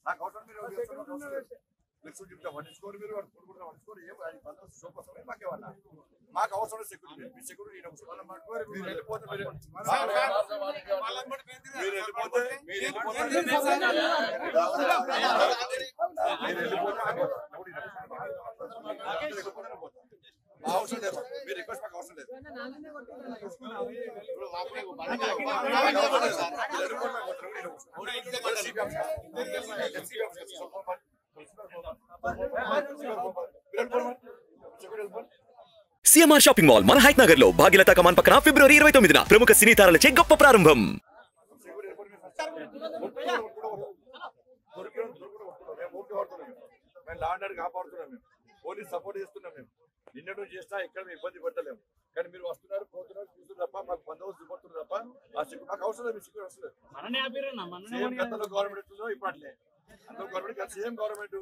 నాకు అవసరం మీరు పట్టించుకోరు మీరు పట్టించుకోరు ఏం సోపసమే మాకేమన్నా మాకు అవసరం సెక్యూరిటీ మీ సెక్యూరిటీ మీరు వెళ్ళిపోతే అవసరం లేదు మీరు రిక్వెస్ట్ మాకు అవసరం లేదు సిఎంఆర్ షాపింగ్ మాల్ మన హైట్ నగర్ లో భాగ్యలతా కమాన్ పక్కన ఫిబ్రవరి 29న ప్రముఖ సినీ తారలచే గొప్ప ప్రారంభం. కాపాడుతున్నాం మేము పోలీస్ సపోర్ట్ చేస్తున్నాం మేము నిన్నటి చేస్తా ఎక్కడ మేము ఇబ్బంది పెట్టలేము కానీ మీరు వస్తున్నారు పోతున్నారు చూస్తున్నారు తప్ప మాకు బందోబస్తు పడుతున్నారు తప్ప మాకు అవసరం లేదు సిగ్గు అవసరం లేదు గతంలో గవర్నమెంట్ ఎట్లుందో ఇప్పుడు అట్లే అందులో government same government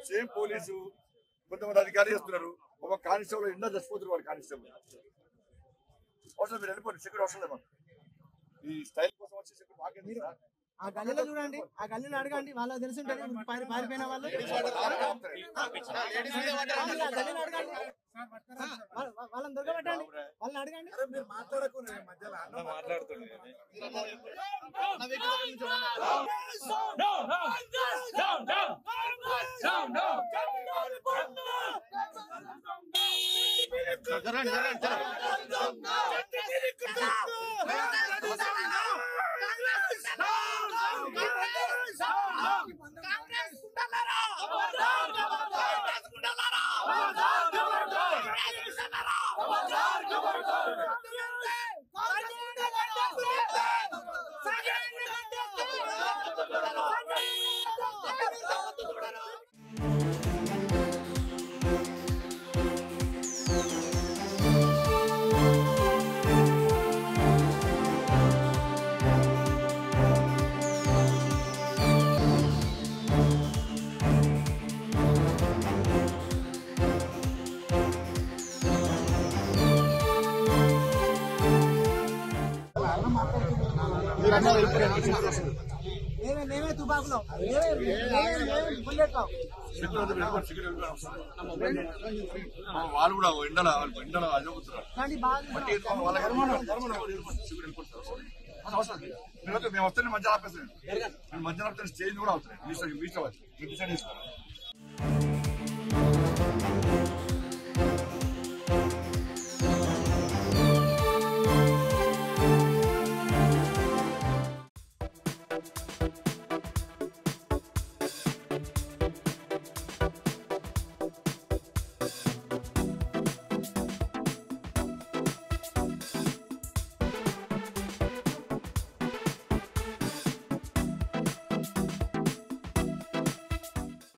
same police కొంతమంది అధికారులు చేస్తున్నారు ఒక కానిస్టేబుల్ ఎండా చచ్చిపోతున్నారు వాళ్ళు కానిస్టేబుల్ అవసరం మీరు వెళ్ళిపోండి సెక్యూరిటీ అవసరం లేదు మాకు ఈ స్టైల్ కోసం వచ్చే సెక్యూరిటీ మాకే ఆ గల్లీలో చూడండి ఆ గల్లీలో అడగండి వాళ్ళకి తెలిసి ఉంటుంది పారిపోయిన వాళ్ళు వాళ్ళని దొరకబెట్టండి వాళ్ళని అడగండి మీరు మాట్లాడకుండా మధ్యలో మేమే తుపాకులో వాళ్ళు కూడా ఎండల అజగుతున్నారు మేము వస్తే మధ్య ఆపేస్తాం మధ్య స్టేజ్ కూడా అవుతుంది మీ డిసైడ్ చేసుకోవాలి